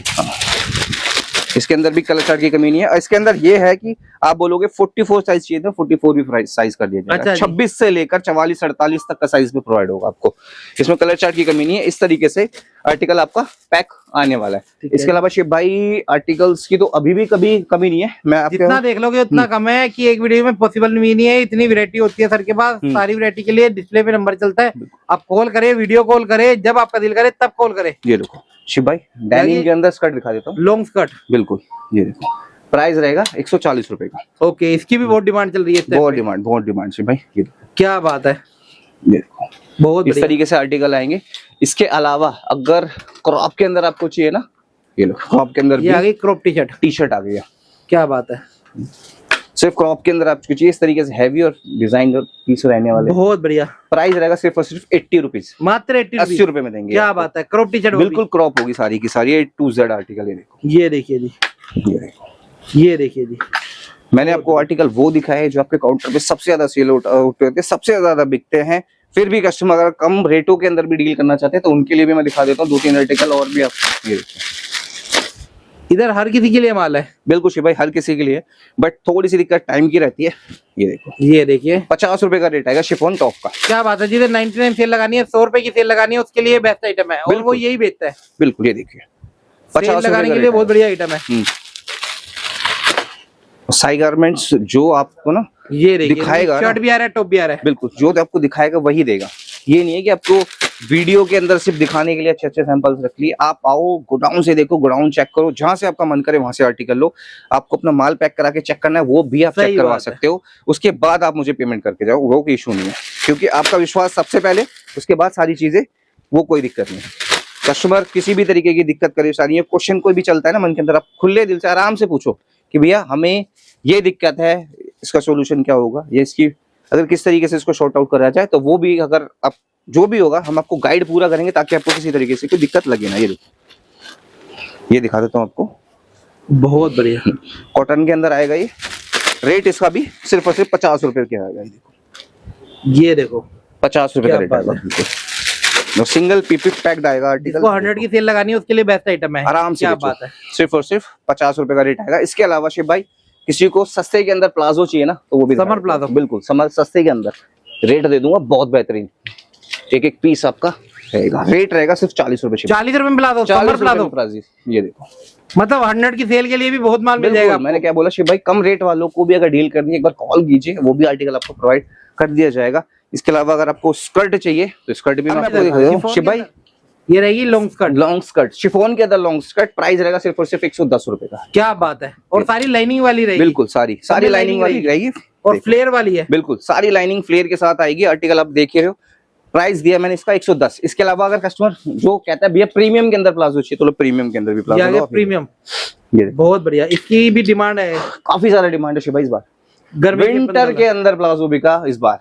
इसके अंदर भी कलर चार्ट की कमी नहीं है। इसके अंदर ये है कि आप बोलोगे 44 साइज चाहिए तो 44 भी साइज कर दिया जाएगा। अच्छा जी। 26 से लेकर 44 48 तक का साइज में प्रोवाइड होगा आपको। इसमें कलर चार्ट की कमी नहीं है। इस तरीके से आर्टिकल आपका पैक आने वाला है। ठीक है। इसके अलावा शिव भाई आर्टिकल्स की तो अभी भी कभी कमी नहीं है। मैं आपके जितना देख लोगे उतना कम है कि एक वीडियो में पॉसिबल भी नहीं है। इतनी वैरायटी होती है सर के पास। सारी वैरायटी के लिए डिस्प्ले पे नंबर चलता है, आप कॉल करें, वीडियो कॉल करें, जब आपका दिल करे तब कॉल करें। ये देखो शिव भाई, डेनिम के अंदर स्कर्ट दिखा देता हूँ, लॉन्ग स्कर्ट। बिल्कुल ये देखो, प्राइस रहेगा 140 रुपए का। ओके, इसकी भी बहुत डिमांड चल रही है इस टाइम पे। बहुत डिमांड शिव भाई। ये देखो, क्या बात है, ये देखो बहुत इस बढ़िया। तरीके से आर्टिकल आएंगे। इसके अलावा अगर क्रॉप के अंदर आपको चाहिए ना, ये लो क्रॉप के अंदर ये आ भी गई crop T shirt. T shirt आ गई है। क्या बात है, सिर्फ क्रॉप के अंदर आपको चाहिए इस तरीके से हैवी और डिजाइनर पीस रहने वाले। बहुत बढ़िया। प्राइस रहेगा सिर्फ और सिर्फ 80 रुपीज, मात्र 80 80 रुपए में देंगे। क्या आपको। बात है, क्रॉप टी शर्ट बिल्कुल क्रॉप होगी सारी की सारी, A to Z आर्टिकल। ये देखो, ये देखिए जी, ये देखो, ये देखिए जी। मैंने आपको आर्टिकल वो दिखाए जो आपके काउंटर पे सबसे ज्यादा सेल होते हैं, सबसे ज्यादा बिकते हैं। फिर भी कस्टमर अगर कम रेटों के अंदर भी डील करना चाहते हैं तो उनके लिए भी मैं दिखा देता हूँ 2-3 आर्टिकल और भी। आप ये देखिए, इधर हर किसी के लिए माल है। बिल्कुल शिव भाई, हर किसी के लिए, बट थोड़ी सी दिक्कत टाइम की रहती है। ये देखो, ये देखिए, 50 रुपए का रेट आएगा शिफॉन टॉप का। क्या बात है। जिधर 99 सेल लगानी है, 100 रुपए की सेल लगानी है, उसके लिए बेस्ट आइटम है और वो बिल्कुल। यही बेचता है। बिल्कुल ये देखिए, सेल 50 लगाने के लिए बहुत बढ़िया आइटम है। साई गारमेंट्स जो आपको ना ये देखिए, दिखाएगा शर्ट भी आ रहा है, टॉप भी आ रहा है। बिल्कुल जो आपको दिखाएगा वही देगा। ये नहीं है कि आपको वीडियो के अंदर सिर्फ दिखाने के लिए अच्छे अच्छे सैंपल्स रख लिए। आप आओ गोडाउन से देखो, गोडाउन चेक करो, जहां से आपका मन करे वहां से आर्टिकल लो। आपको अपना माल पैक करा के चेक करना है वो भी आप सही चेक करवा बात है। सकते हो। उसके बाद आप मुझे पेमेंट करके जाओ, वो कोई इशू नहीं है, क्योंकि आपका विश्वास सबसे पहले, उसके बाद सारी चीजें, वो कोई दिक्कत नहीं है। कस्टमर किसी भी तरीके की दिक्कत परेशानी है, क्वेश्चन कोई भी चलता है ना मन के अंदर, आप खुले दिल से आराम से पूछो कि भैया हमें ये दिक्कत है, इसका सोल्यूशन क्या होगा, ये इसकी अगर किस तरीके से इसको शॉर्ट आउट करा जाए, तो वो भी अगर आप जो भी होगा हम आपको गाइड पूरा करेंगे ताकि आपको किसी तरीके से कोई दिक्कत लगे ना। ये देखो, ये दिखा देता हूँ आपको, बहुत बढ़िया। कॉटन के अंदर आएगा ये। रेट इसका भी सिर्फ और सिर्फ 50 रुपए का आएगा। ये देखो, ये देखो, 50 रुपए का क्या रेट बात आएगा। सिंगल पीपी पैक्ड आएगा आर्टिकल। जिसको 100 की सेल लगानी है उसके लिए बेस्ट आइटम है। आराम से क्या बेचो। बात है, सिर्फ और सिर्फ 50 रुपए का रेट आएगा। इसके अलावा शिव भाई किसी को सस्ते के अंदर प्लाजो चाहिए ना, तो वो भी समर प्लाजो। बिल्कुल समर सस्ते के अंदर रेट दे दूंगा बहुत बेहतरीन। एक एक पीस आपका रहेगा, रेट रहेगा सिर्फ 40 रुपए। 40 रुपए में प्लाजो, समर प्लाजो। ये देखो, मतलब 100 की सेल के लिए भी बहुत माल मिल जाएगा। मैंने क्या बोला शिव भाई, कम रेट वालों को भी अगर डील करनी है एक बार कॉल कीजिए, वो भी आर्टिकल आपको प्रोवाइड कर दिया जाएगा। इसके अलावा अगर आपको स्कर्ट चाहिए तो स्कर्ट भी मैं आपको दिखा दूं शिव भाई। ये रहेगी long skirt. Long skirt chiffon के अंदर लॉन्ग स्कर्ट, प्राइस रहेगा सिर्फ और सिर्फ 110 रुपए का। क्या बात है, और सारी लाइनिंग वाली रहेगी। बिल्कुल सारी लाइनिंग वाली रहेगी और फ्लेयर वाली है। बिल्कुल सारी लाइनिंग फ्लेयर के साथ आएगी। आर्टिकल आप देख रहे हो, प्राइस दिया मैंने इसका 110। इसके अलावा अगर कस्टमर जो कहता है भैया प्रीमियम के अंदर प्लाजो चाहिए, तो लो प्रीमियम के अंदर भी प्लाजो लो। प्रीमियम, ये बहुत बढ़िया, इसकी भी डिमांड है। काफी ज्यादा डिमांड है शिव भाई इस बार। गर्मी विंटर के अंदर प्लाजो बिका इस बार,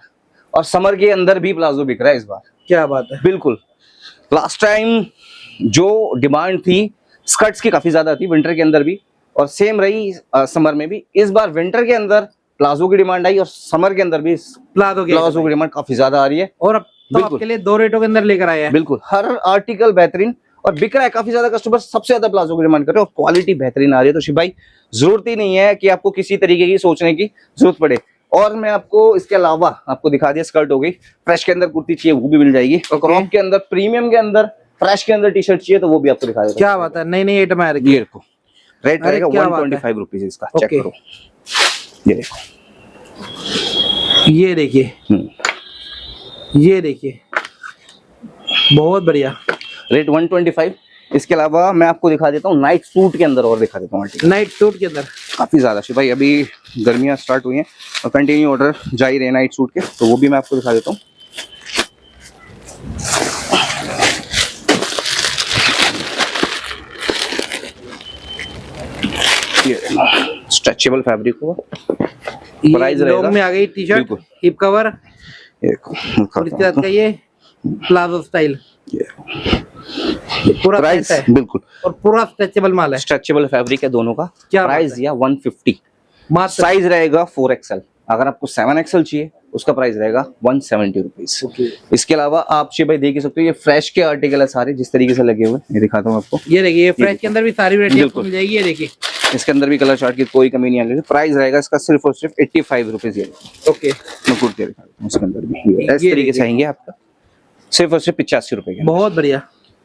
और समर के अंदर भी प्लाजो बिक रहा है इस बार। क्या बात है, बिल्कुल। लास्ट टाइम जो डिमांड थी स्कर्ट्स की काफी ज्यादा थी विंटर के अंदर भी, और सेम रही समर में भी। इस बार विंटर के अंदर प्लाजो की डिमांड आई और समर के अंदर भी प्लाजो की डिमांड काफी ज्यादा आ रही है। और अब तो आपके लिए 2 रेटों के अंदर लेकर आए हैं। बिल्कुल, हर आर्टिकल बेहतरीन और बिक रहा है। काफी ज्यादा कस्टमर सबसे ज्यादा प्लाजो की डिमांड कर रहे हैं और क्वालिटी बेहतरीन आ रही है। तो शिव भाई जरूरत ही नहीं है कि आपको किसी तरीके की सोचने की जरूरत पड़े। और मैं आपको इसके अलावा आपको दिखा दिया, स्कर्ट हो गई, फ्रेश के अंदर कुर्ती चाहिए वो भी मिल जाएगी, और क्रॉप के अंदर, प्रीमियम के अंदर, फ्रेश के अंदर टी शर्ट चाहिए तो वो भी आपको दिखा देता। क्या बात है, नई नई आइटम आ रही है। रेट रहेगा 125 रुपीज इसका। चेक करो, ये देखो, ये देखिए, ये देखिए, बहुत बढ़िया। रेट 125, इसके अलावा मैं आपको दिखा देता हूँ नाइट सूट के अंदर, और दिखा देता हूँ आर्टिकल नाइट सूट के अंदर काफी ज्यादा भाई, अभी गर्मियां स्टार्ट हुई हैं और कंटिन्यू ऑर्डर जा ही रहे नाइट सूट के, तो वो भी मैं आपको दिखा देता हूँ। स्ट्रेचेबल फैब्रिक होगा, प्राइस लॉन्ग में आ गई टी शर्ट, बिल्कुल। हिप कवर और इसके साथ का ये प्लाजो स्टाइल, पूरा प्राइस सेट है बिल्कुल, और पूरा स्ट्रेचेबल माल है। स्ट्रेचेबल फैब्रिक है दोनों का। क्या प्राइस या 150, मात्र साइज रहेगा 4XL। अगर आपको 7XL चाहिए उसका प्राइस रहेगा 170 रुपीज। इसके अलावा आप भाई देख ही सकते हो, ये फ्रेश के आर्टिकल है सारे जिस तरीके से लगे हुए, ये दिखाता हूँ आपको। ये देखिए, ये फ्रेश के अंदर भी सारी वैरायटी आपको मिल जाएगी। ये देखिए, इसके अंदर भी कलर चार्ट की कोई कमी नहीं आएगी। प्राइस रहेगा इसका सिर्फ और सिर्फ 85 रुपीज। ये ओके, मैं कुर्ती दिखा देता हूँ, इसके अंदर भी इस तरीके से आएंगे आपका, सिर्फ और सिर्फ 85 रुपए के। बहुत बढ़िया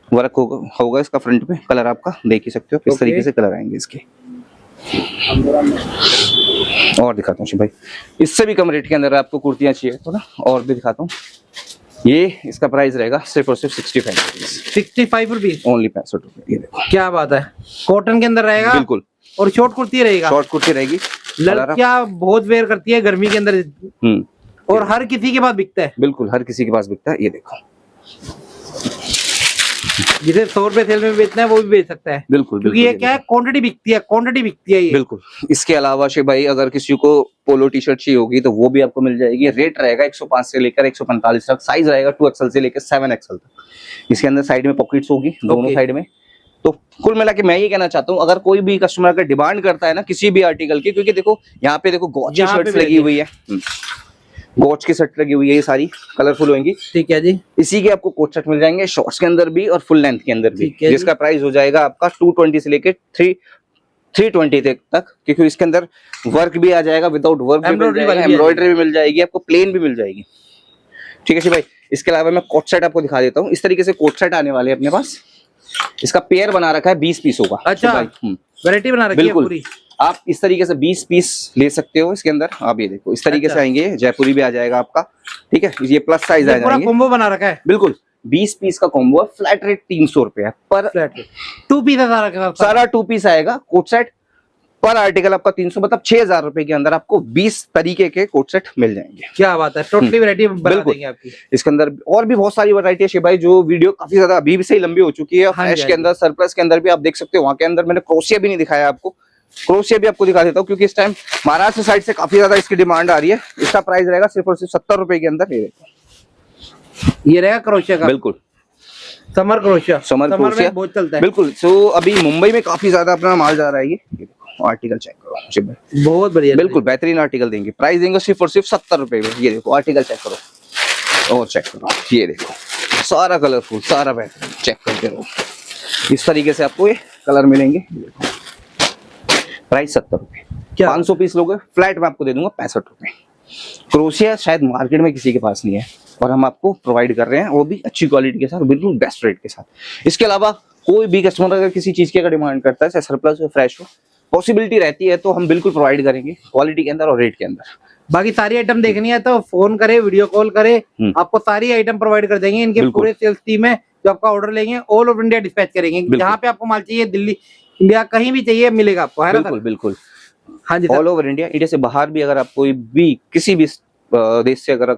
वर्क होगा इसका फ्रंट पे, कलर आपका देख ही सकते हो, इस तरीके से कलर आएंगे इसके। और दिखाता हूँ भाई, इससे भी कम रेट के अंदर आपको कुर्तियां चाहिए तो ना, और भी दिखाता हूँ। ये इसका प्राइस रहेगा सिर्फ और सिर्फ 65 रुपीज। 65 रुपीज ओनली 65 रुपए। ये देखो, क्या बात है, कॉटन के अंदर रहेगा बिल्कुल, और शॉर्ट कुर्ती रहेगा। शॉर्ट कुर्ती रहेगी। लड़कियां बहुत वेयर करती है गर्मी के अंदर, और हर किसी के पास बिकता है। बिल्कुल, हर किसी के पास बिकता है। ये देखो, जिसे 100 रुपए सेल में बेचना है वो भी बेच सकता है। बिल्कुल, क्योंकि ये क्या है, क्वांटिटी बिकती है, क्वांटिटी बिकती है ये। बिल्कुल। इसके अलावा भाई अगर किसी को पोलो टी शर्ट चाहिए होगी तो वो भी आपको मिल जाएगी। रेट रहेगा 105 से लेकर 145 तक, साइज रहेगा 2XL से लेकर 7XL तक। इसके अंदर साइड में पॉकेट्स होगी दोनों साइड में। तो कुल मिला के मैं ये कहना चाहता हूँ, अगर कोई भी कस्टमर अगर डिमांड करता है ना किसी भी आर्टिकल की, क्योंकि देखो यहाँ पे देखो गॉच की शर्ट्स लगी हुई है, गॉच की शर्ट लगी हुई है, ये सारी कलरफुल होंगी। ठीक है जी। इसी के आपको कोट शर्ट मिल जाएंगे, शॉर्ट्स के अंदर भी और फुल लेंथ के अंदर भी, जिसका प्राइस हो जाएगा आपका 220 से लेके 320 तक, क्योंकि इसके अंदर वर्क भी आ जाएगा, विदाउट वर्क एम्ब्रॉयडरी भी मिल जाएगी आपको, प्लेन भी मिल जाएगी। ठीक है भाई। इसके अलावा मैं कोट सेट आपको दिखा देता हूँ। इस तरीके से कोट सेट आने वाले अपने पास, इसका पेयर बना रखा है 20 पीसों का। अच्छा, वैरायटी बना रखी है पूरी। आप इस तरीके से 20 पीस ले सकते हो इसके अंदर। आप ये देखो, इस तरीके से आएंगे, जयपुरी भी आ जाएगा आपका। ठीक है, ये प्लस साइज आ जाएंगे, कॉम्बो बना रखा है। बिल्कुल, 20 पीस का कॉम्बो है। फ्लैट रेट 300 रुपए पर, फ्लैट रेट 2 पीस सारा 2 पीस आएगा कोट सेट। पर आर्टिकल आपका 300, मतलब 6000 रुपए के अंदर आपको 20 तरीके के कोट सेट मिल जाएंगे। क्या बात है, टोटली वैरायटी बना देंगे आपकी। इसके अंदर और भी बहुत सारी वैरायटी है भाई, जो वीडियो काफी ज्यादा अभी भी सही लंबी हो चुकी है। फ्रेश के अंदर, सरप्लस के अंदर भी आप देख सकते हो। वहां के अंदर मैंने क्रोशिया भी नहीं दिखाया आपको, क्रोशिया भी आपको दिखा देता हूँ, क्योंकि इस टाइम महाराष्ट्र साइड से काफी ज्यादा इसकी डिमांड आ रही है। इसका प्राइस रहेगा सिर्फ और सिर्फ 70 रुपए के अंदर। ये रहेगा क्रोशिया का, बिल्कुल समर क्रोशिया, समर क्रोशिया बहुत चलता है। बिल्कुल। सो अभी मुंबई में काफी ज्यादा अपना माल जा रहा है। ये आर्टिकल चेक करो, बहुत बढ़िया, बिल्कुल बेहतरीन आर्टिकल देंगे। प्राइस देंगे सिर्फ और सिर्फ 70 रुपए में। ये देखो, आर्टिकल चेक करो और चेक करो। ये देखो, सारा कलरफुल, सारा बेहतरीन, चेक करते रहो। इस तरीके से आपको ये कलर मिलेंगे। प्राइस 70 रुपए, 500 पीस लोगे फ्लैट में आपको दे दूंगा 65 रुपए। क्रोशिया शायद मार्केट में किसी के पास नहीं है, और हम आपको प्रोवाइड कर रहे हैं, वो भी अच्छी क्वालिटी के साथ, बिल्कुल बेस्ट रेट के साथ। इसके अलावा कोई भी कस्टमर अगर किसी चीज की अगर डिमांड करता है, चाहे सरप्लस हो, फ्रेश हो, पॉसिबिलिटी रहती है तो हम बिल्कुल प्रोवाइड करेंगे, क्वालिटी के अंदर और रेट के अंदर। बाकी सारी आइटम देखनी है तो फोन करे, वीडियो कॉल करे, आपको सारी आइटम प्रोवाइड कर देंगे। इनके पूरे सेल्स टीम है जो आपका ऑर्डर लेंगे, ऑल ओवर इंडिया डिस्पैच करेंगे। जहाँ पे आपको माल चाहिए, दिल्ली, इंडिया, कहीं भी चाहिए मिलेगा आपको, है ना? बिल्कुल बिल्कुल, हाँ जी, ऑल ओवर इंडिया। इंडिया से बाहर भी अगर आप कोई भी किसी भी देश से अगर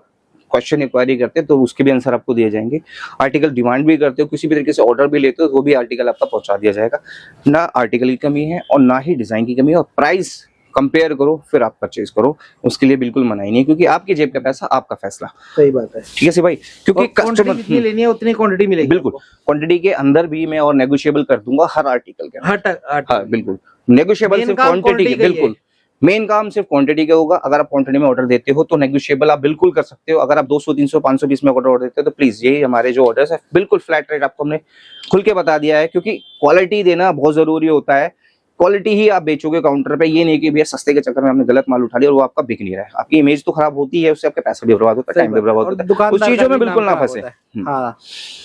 क्वेश्चन इंक्वायरी करते हैं तो उसके भी आंसर आपको दिए जाएंगे। आर्टिकल डिमांड भी करते हो, किसी भी तरीके से ऑर्डर भी लेते हो, वो भी आर्टिकल आपका पहुंचा दिया जाएगा। ना आर्टिकल की कमी है और ना ही डिजाइन की कमी है। और प्राइस कंपेयर करो फिर आप परचेज करो, उसके लिए बिल्कुल मना ही नहीं, क्योंकि आपकी जेब का पैसा आपका फैसला। सही बात है। ठीक है भाई, क्योंकि कस्टमर जितनी लेनी है उतनी क्वांटिटी मिलेगी। बिल्कुल, क्वांटिटी के अंदर भी मैं और नेगोशिएबल कर दूंगा हर आर्टिकल के। हाँ बिल्कुल, नेगोशिएबल सिर्फ क्वांटिटी के, बिल्कुल मेन काम सिर्फ क्वांटिटी का होगा। अगर आप क्वांटिटी में ऑर्डर देते हो तो नेगोशिएबल आप बिल्कुल कर सकते हो। अगर आप 200, 300, 500 पीस में ऑर्डर देते हो तो प्लीज, ये हमारे जो ऑर्डर्स है बिल्कुल फ्लैट रेट आपको हमने खुल के बता दिया है, क्योंकि क्वालिटी देना बहुत जरूरी होता है। क्वालिटी ही आप बेचोगे काउंटर पे, ये नहीं कि भैया सस्ते के चक्कर में हमने गलत माल उठा लिया और वो आपका बिक नहीं रहा है। आपकी इमेज तो खराब होती है, उससे आपके पैसा भी बर्बाद होता है, टाइम भी बर्बाद होता है। उस चीजों में बिल्कुल ना फंसे।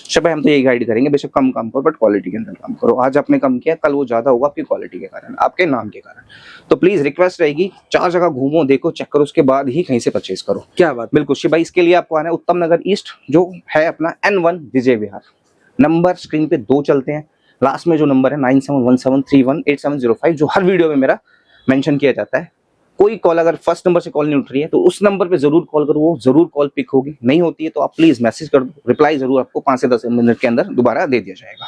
शब हम तो यही गाइड करेंगे, बेशक कम काम करो बट क्वालिटी के अंदर काम करो। आज आपने कम किया, कल वो ज्यादा होगा आपकी क्वालिटी के कारण, आपके नाम के कारण। तो प्लीज रिक्वेस्ट रहेगी, 4 जगह घूमो, देखो, चेक करो, उसके बाद ही कहीं से परचेज करो। क्या बात, बिल्कुल। शिव भाई, इसके लिए आपको आना है उत्तम नगर ईस्ट, जो है अपना N1 विजय विहार। नंबर स्क्रीन पे 2 चलते हैं, लास्ट में जो नंबर है 9717318705 जो हर वीडियो में मेरा मेंशन किया जाता है, कोई कॉल अगर फर्स्ट नंबर से कॉल नहीं उठ रही है तो उस नंबर पे जरूर कॉल करो, वो जरूर कॉल पिक होगी। नहीं होती है तो आप प्लीज मैसेज कर दो, रिप्लाई जरूर आपको 5 से 10 मिनट के अंदर दोबारा दे दिया जाएगा।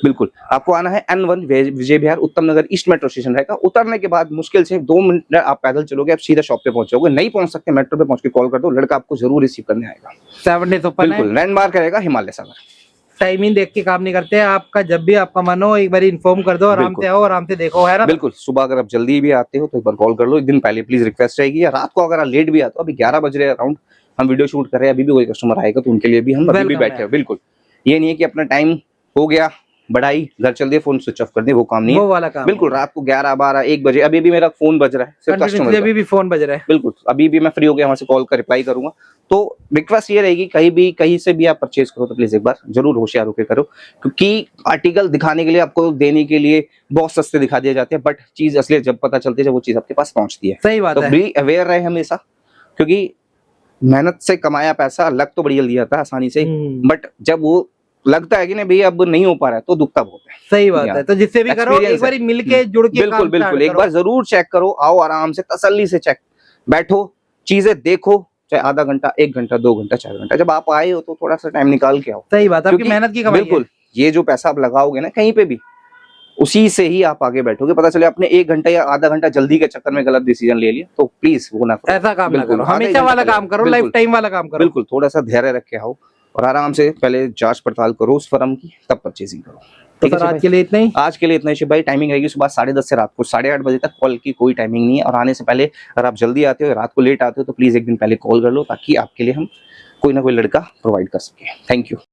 बिल्कुल, आपको आना है N1 विजय विहार उत्तम नगर ईस्ट मेट्रो स्टेशन रहेगा। उतरने के बाद मुश्किल से 2 मिनट आप पैदल चलोगे, आप सीधा शॉप पे पहुंच जाओगे। नहीं पहुंच सकते मेट्रो पे पहुंच के कॉल कर दो, लड़का आपको जरूर रिसीव करने आएगा। 7 days ओपन है। बिल्कुल, लैंडमार्क रहेगा हिमालय सागर। टाइमिंग देख के काम नहीं करते, आपका जब भी आपका मन हो एक बार इन्फॉर्म कर दो, आराम से आओ, आराम से देखो, है ना। बिल्कुल, सुबह अगर आप जल्दी भी आते हो तो एक बार कॉल कर लो, एक दिन पहले प्लीज रिक्वेस्ट रहेगी। या रात को अगर आप लेट भी आते हो, अभी 11 बज रहे हैं अराउंड, हम वीडियो शूट कर रहे हैं, अभी भी कोई कस्टमर आएगा तो उनके लिए भी हम अभी भी बैठे हैं। बिल्कुल, ये नहीं है कि अपना टाइम हो गया बढ़ाई घर चल दिए फोन स्विच ऑफ कर दे, वो काम नहीं है, वो वाला काम। बिल्कुल, रात को 11, 12, 1 बजे अभी भी मेरा फोन बज रहा है, सिर्फ कस्टमर अभी भी फोन बज रहा है। बिल्कुल, अभी भी मैं फ्री हो गया, वहां से कॉल कर रिप्लाई करूंगा। तो रिक्वेस्ट ये रहेगी, कहीं से भी आप परचेज करो तो प्लीज एक बार जरूर होशियार होकर करो, क्योंकि आर्टिकल दिखाने के लिए, आपको देने के लिए बहुत सस्ते दिखा दिए जाते हैं, बट चीज असली जब पता चलती है, जब वो चीज आपके पास पहुंचती है। सही बात है। तो बी अवेयर रहे हमेशा, क्योंकि मेहनत से कमाया पैसा लग तो बड़ी जल्दी आता है आसानी से, बट जब वो लगता है कि नहीं भैया अब नहीं हो पा रहा है तो दुखता बहुत है। सही बात है। तो जिससे भी करो एक बार मिलके जुड़ के बिल्कुल बिल्कुल, एक बार जरूर चेक करो, आओ आराम से तसल्ली से चेक बैठो, चीजें देखो, चाहे आधा घंटा, 1 घंटा, 2 घंटा, 4 घंटा, जब आप आए हो तो थोड़ा सा टाइम निकाल के आओ। सही बात है, आपकी मेहनत की कमाई है। बिल्कुल, ये जो पैसा आप लगाओगे ना कहीं पे भी, उसी से ही आप आगे बैठोगे। पता चले आपने 1 घंटा या आधा घंटा जल्दी के चक्कर में गलत डिसीजन ले लिया तो प्लीज वो ना करो, ऐसा काम ना बिल्कुल, करो, आधे हमेशा घंटे वाला पहले, काम करो, बिल्कुल, लाइफ टाइम वाला काम करो। बिल्कुल, थोड़ा सा धैर्य रख के आओ और आराम से पहले जांच पड़ताल करो उस फर्म की, तब परचेजिंग करो। तो सर आज के लिए इतना ही। आज के लिए इतना ही शिव भाई। टाइमिंग रहेगी सुबह 10:30 से रात को 8:30 बजे तक, कॉल की कोई टाइमिंग नहीं है। और आने से पहले अगर आप जल्दी आते हो, रात को लेट आते हो तो प्लीज एक दिन पहले कॉल कर लो, ताकि आपके लिए हम कोई ना कोई लड़का प्रोवाइड कर सके। Thank you.